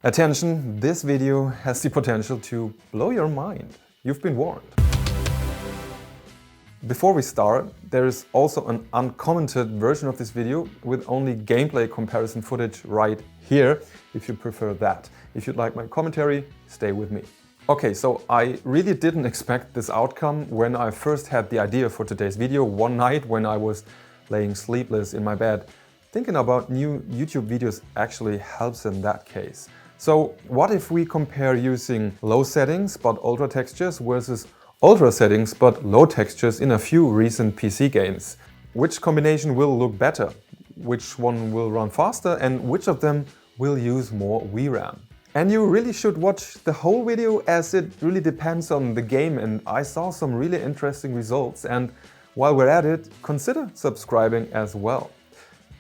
Attention, this video has the potential to blow your mind. You've been warned. Before we start, there is also an uncommented version of this video with only gameplay comparison footage right here, if you prefer that. If you'd like my commentary, stay with me. Okay, so I really didn't expect this outcome when I first had the idea for today's video one night when I was laying sleepless in my bed. Thinking about new YouTube videos actually helps in that case. So what if we compare using low settings but ultra textures versus ultra settings but low textures in a few recent PC games? Which combination will look better? Which one will run faster? And which of them will use more VRAM? And you really should watch the whole video as it really depends on the game, and I saw some really interesting results, and while we're at it, consider subscribing as well.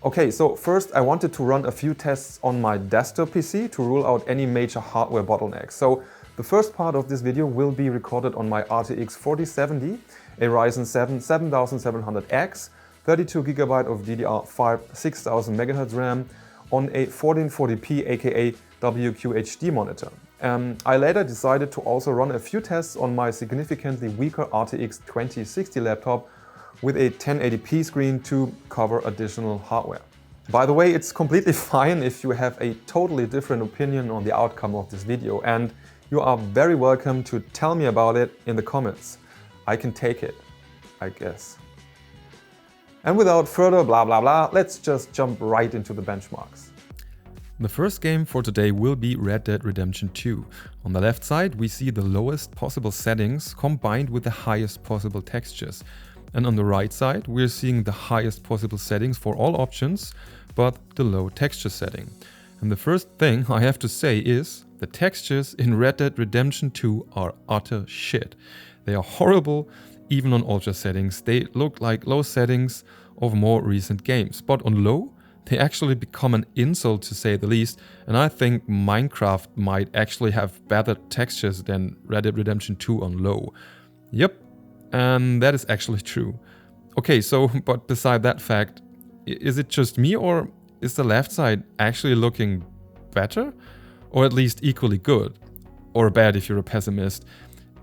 Okay, so first I wanted to run a few tests on my desktop PC to rule out any major hardware bottlenecks. So the first part of this video will be recorded on my RTX 4070, a Ryzen 7 7700X, 32GB of DDR5 6000 MHz RAM on a 1440p aka WQHD monitor. I later decided to also run a few tests on my significantly weaker RTX 2060 laptop with a 1080p screen to cover additional hardware. By the way, it's completely fine if you have a totally different opinion on the outcome of this video, and you are very welcome to tell me about it in the comments. I can take it, I guess. And without further blah blah blah, let's just jump right into the benchmarks. The first game for today will be Red Dead Redemption 2. On the left side we see the lowest possible settings combined with the highest possible textures. And on the right side we're seeing the highest possible settings for all options, but the low texture setting. And the first thing I have to say is the textures in Red Dead Redemption 2 are utter shit. They are horrible even on ultra settings. They look like low settings of more recent games, but on low they actually become an insult to say the least, and I think Minecraft might actually have better textures than Red Dead Redemption 2 on low. Yep. And that is actually true. Okay, so, but beside that fact, is it just me, or is the left side actually looking better? Or at least equally good? Or bad if you're a pessimist?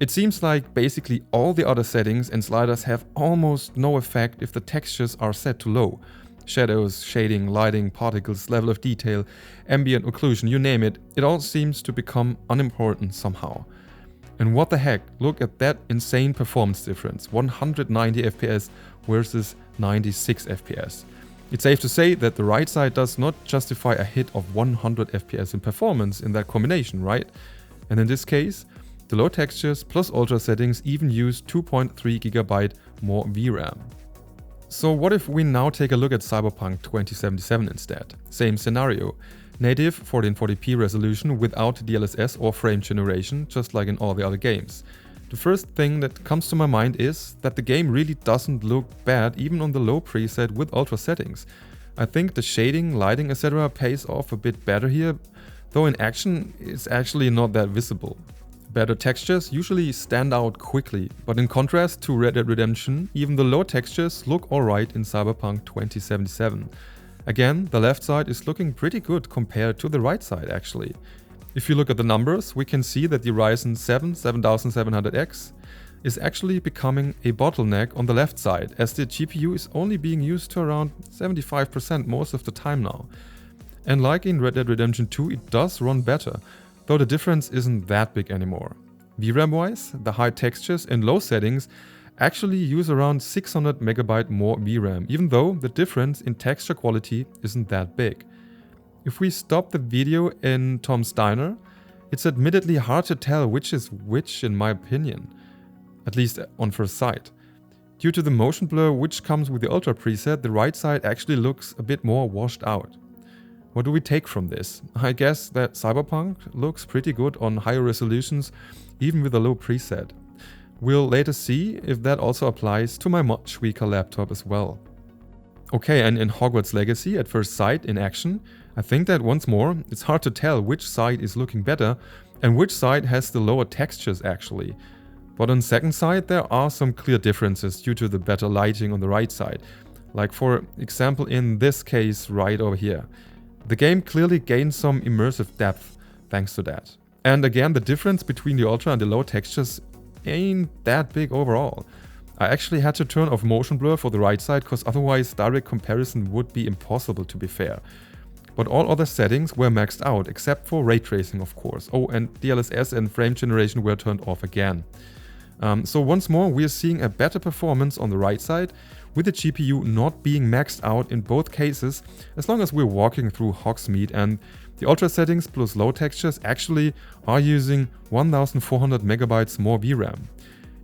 It seems like basically all the other settings and sliders have almost no effect if the textures are set to low. Shadows, shading, lighting, particles, level of detail, ambient occlusion, you name it, it all seems to become unimportant somehow. And what the heck, look at that insane performance difference, 190 FPS versus 96 FPS. It's safe to say that the right side does not justify a hit of 100 FPS in performance in that combination, right? And in this case, the low textures plus ultra settings even use 2.3 GB more VRAM. So what if we now take a look at Cyberpunk 2077 instead? Same scenario. Native 1440p resolution without DLSS or frame generation, just like in all the other games. The first thing that comes to my mind is that the game really doesn't look bad even on the low preset with ultra settings. I think the shading, lighting, etc. pays off a bit better here, though in action it's actually not that visible. Better textures usually stand out quickly, but in contrast to Red Dead Redemption, even the low textures look alright in Cyberpunk 2077. Again, the left side is looking pretty good compared to the right side actually. If you look at the numbers, we can see that the Ryzen 7 7700X is actually becoming a bottleneck on the left side, as the GPU is only being used to around 75% most of the time now. And like in Red Dead Redemption 2, it does run better, though the difference isn't that big anymore. VRAM wise, the high textures and low settings actually use around 600 MB more VRAM, even though the difference in texture quality isn't that big. If we stop the video in Tom's Diner, it's admittedly hard to tell which is which in my opinion, at least on first sight. Due to the motion blur which comes with the Ultra preset, the right side actually looks a bit more washed out. What do we take from this? I guess that Cyberpunk looks pretty good on higher resolutions, even with a low preset. We'll later see if that also applies to my much weaker laptop as well. Okay, and in Hogwarts Legacy at first sight in action, I think that once more it's hard to tell which side is looking better and which side has the lower textures actually. But on second sight there are some clear differences due to the better lighting on the right side. Like for example in this case right over here. The game clearly gains some immersive depth, thanks to that. And again, the difference between the ultra and the low textures ain't that big overall. I actually had to turn off motion blur for the right side because otherwise direct comparison would be impossible, to be fair. But all other settings were maxed out, except for ray tracing, of course. Oh, and DLSS and frame generation were turned off again. So once more, we are seeing a better performance on the right side, with the GPU not being maxed out in both cases, as long as we're walking through Hogsmeade, and the ultra settings plus low textures actually are using 1400 megabytes more VRAM.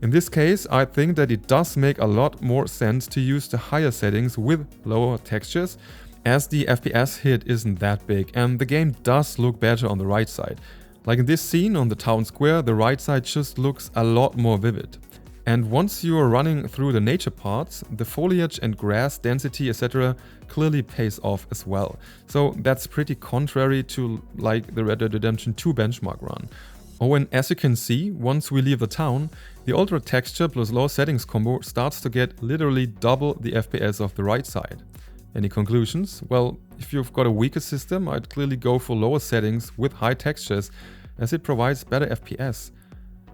In this case, I think that it does make a lot more sense to use the higher settings with lower textures, as the FPS hit isn't that big and the game does look better on the right side. Like in this scene on the town square, the right side just looks a lot more vivid. And once you are running through the nature parts, the foliage and grass density etc. clearly pays off as well. So that's pretty contrary to like the Red Dead Redemption 2 benchmark run. Oh, and as you can see, once we leave the town, the ultra texture plus low settings combo starts to get literally double the FPS of the right side. Any conclusions? Well, if you've got a weaker system, I'd clearly go for lower settings with high textures, as it provides better FPS.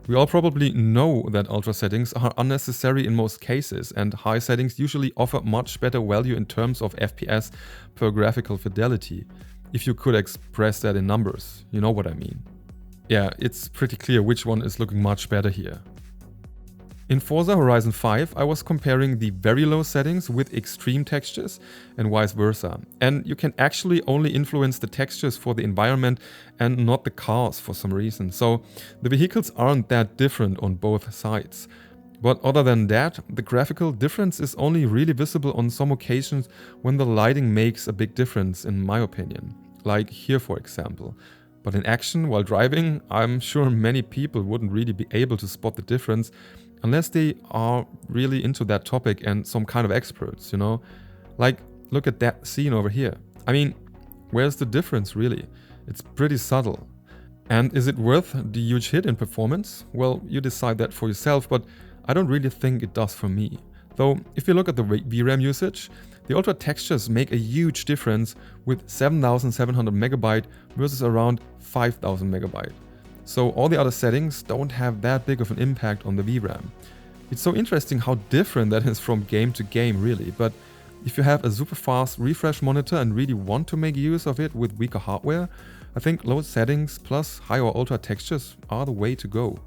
We all probably know that ultra settings are unnecessary in most cases, and high settings usually offer much better value in terms of FPS per graphical fidelity. If you could express that in numbers, you know what I mean. Yeah, it's pretty clear which one is looking much better here. In Forza Horizon 5, I was comparing the very low settings with extreme textures and vice versa. And you can actually only influence the textures for the environment and not the cars for some reason. So the vehicles aren't that different on both sides. But other than that, the graphical difference is only really visible on some occasions when the lighting makes a big difference, in my opinion. Like here, for example. But in action, while driving, I'm sure many people wouldn't really be able to spot the difference unless they are really into that topic and some kind of experts, you know? Like, look at that scene over here. I mean, where's the difference really? It's pretty subtle. And is it worth the huge hit in performance? Well, you decide that for yourself, but I don't really think it does for me. Though, if you look at the VRAM usage, the ultra textures make a huge difference with 7700 megabyte versus around 5000 megabyte. So all the other settings don't have that big of an impact on the VRAM. It's so interesting how different that is from game to game really, but if you have a super fast refresh monitor and really want to make use of it with weaker hardware, I think low settings plus high or ultra textures are the way to go.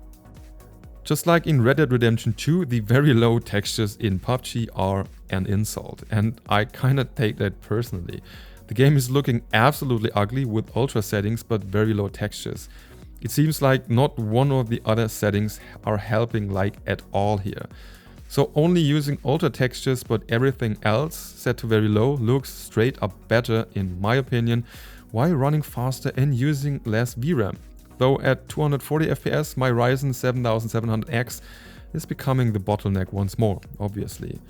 Just like in Red Dead Redemption 2, the very low textures in PUBG are an insult, and I kinda take that personally. The game is looking absolutely ugly with ultra settings but very low textures. It seems like not one of the other settings are helping like at all here. So only using ultra textures but everything else set to very low looks straight up better in my opinion, while running faster and using less VRAM. Though at 240 FPS my Ryzen 7700X is becoming the bottleneck once more, obviously.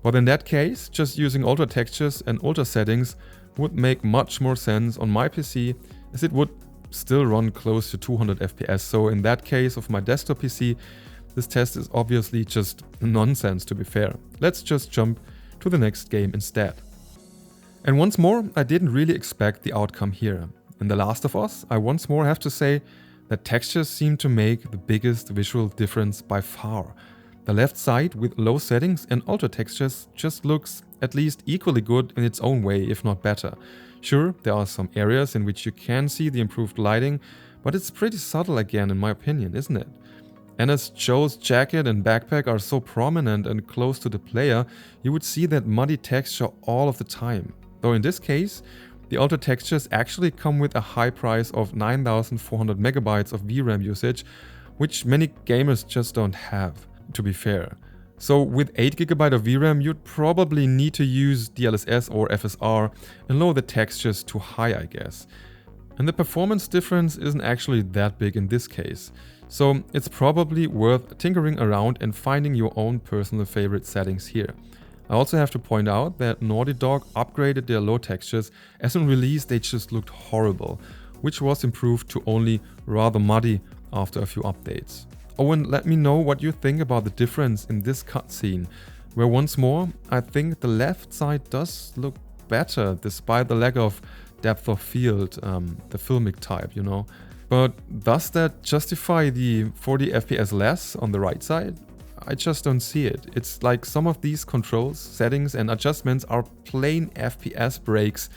But in that case, just using ultra textures and ultra settings would make much more sense on my PC, as it would still run close to 200 FPS. So in that case of my desktop PC, this test is obviously just nonsense, to be fair. Let's just jump to the next game instead. And once more, I didn't really expect the outcome here. In The Last of Us, I once more have to say that textures seem to make the biggest visual difference by far. The left side with low settings and ultra textures just looks at least equally good in its own way, if not better. Sure, there are some areas in which you can see the improved lighting, but it's pretty subtle again in my opinion, isn't it? And as Joe's jacket and backpack are so prominent and close to the player, you would see that muddy texture all of the time. Though in this case, the ultra textures actually come with a high price of 9400 megabytes of VRAM usage, which many gamers just don't have, to be fair. So with 8GB of VRAM, you'd probably need to use DLSS or FSR and lower the textures to high, I guess. And the performance difference isn't actually that big in this case. So it's probably worth tinkering around and finding your own personal favorite settings here. I also have to point out that Naughty Dog upgraded their low textures, as on release they just looked horrible, which was improved to only rather muddy after a few updates. Oh, and let me know what you think about the difference in this cutscene, where once more, I think the left side does look better despite the lack of depth of field, the filmic type, you know. But does that justify the 40 FPS less on the right side? I just don't see it. It's like some of these controls, settings and adjustments are plain FPS breaks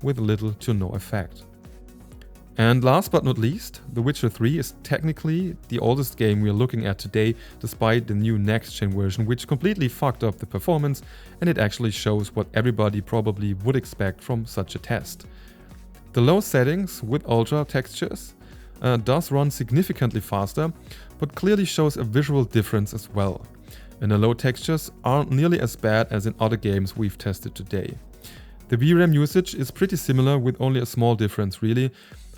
with little to no effect. And last but not least, The Witcher 3 is technically the oldest game we are looking at today, despite the new next-gen version, which completely fucked up the performance, and it actually shows what everybody probably would expect from such a test. The low settings with ultra textures does run significantly faster, but clearly shows a visual difference as well. And the low textures aren't nearly as bad as in other games we've tested today. The VRAM usage is pretty similar with only a small difference really,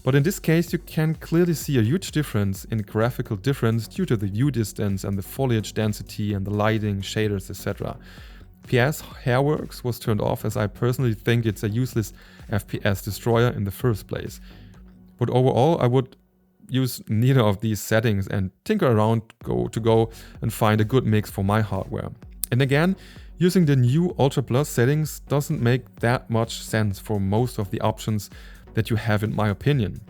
but in this case you can clearly see a huge difference in graphical difference due to the view distance and the foliage density and the lighting, shaders, etc. PS Hairworks was turned off as I personally think it's a useless FPS destroyer in the first place. But overall I would use neither of these settings and tinker around to go and find a good mix for my hardware. And again, using the new Ultra Plus settings doesn't make that much sense for most of the options that you have in my opinion.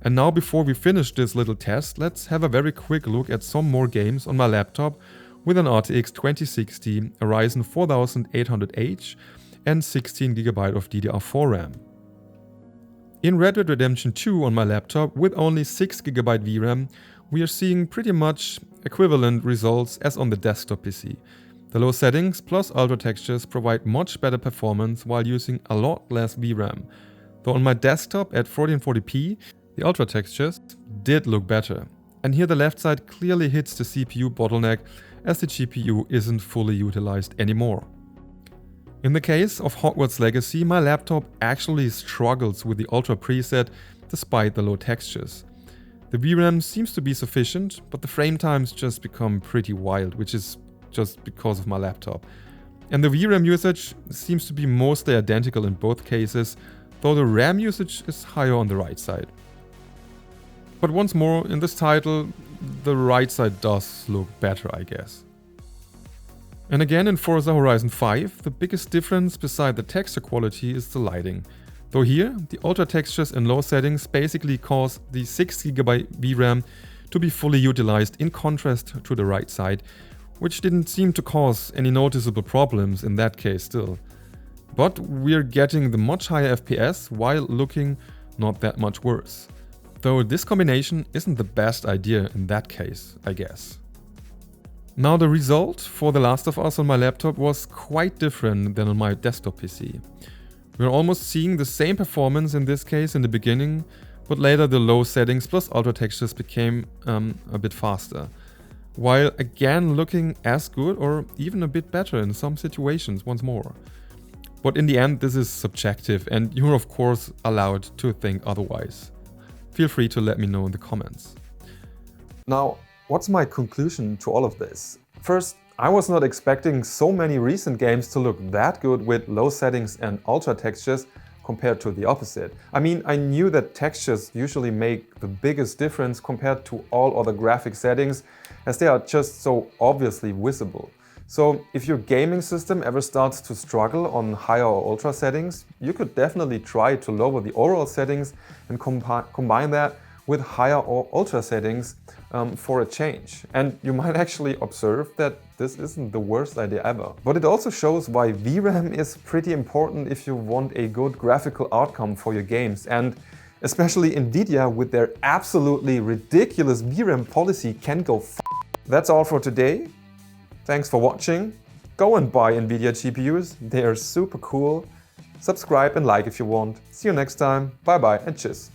And now before we finish this little test, let's have a very quick look at some more games on my laptop with an RTX 2060, a Ryzen 4800H and 16GB of DDR4 RAM. In Red Dead Redemption 2 on my laptop with only 6GB VRAM, we are seeing pretty much equivalent results as on the desktop PC. The low settings plus ultra textures provide much better performance while using a lot less VRAM. Though on my desktop at 1440p, the ultra textures did look better. And here the left side clearly hits the CPU bottleneck as the GPU isn't fully utilized anymore. In the case of Hogwarts Legacy, my laptop actually struggles with the Ultra preset despite the low textures. The VRAM seems to be sufficient, but the frame times just become pretty wild, which is just because of my laptop. And the VRAM usage seems to be mostly identical in both cases, though the RAM usage is higher on the right side. But once more, in this title, the right side does look better, I guess. And again in Forza Horizon 5, the biggest difference beside the texture quality is the lighting. Though here, the ultra textures and low settings basically cause the 6GB VRAM to be fully utilized in contrast to the right side, which didn't seem to cause any noticeable problems in that case still. But we're getting the much higher FPS while looking not that much worse. Though this combination isn't the best idea in that case, I guess. Now the result for The Last of Us on my laptop was quite different than on my desktop PC. We're almost seeing the same performance in this case in the beginning, but later the low settings plus ultra textures became a bit faster. While again looking as good or even a bit better in some situations once more. But in the end this is subjective and you're of course allowed to think otherwise. Feel free to let me know in the comments. Now, what's my conclusion to all of this? First, I was not expecting so many recent games to look that good with low settings and ultra textures compared to the opposite. I mean, I knew that textures usually make the biggest difference compared to all other graphic settings as they are just so obviously visible. So if your gaming system ever starts to struggle on higher or ultra settings, you could definitely try to lower the overall settings and combine that with higher or ultra settings for a change. And you might actually observe that this isn't the worst idea ever. But it also shows why VRAM is pretty important if you want a good graphical outcome for your games. And especially Nvidia with their absolutely ridiculous VRAM policy can go f***. That's all for today. Thanks for watching. Go and buy Nvidia GPUs, they are super cool. Subscribe and like if you want. See you next time. Bye bye and tschüss.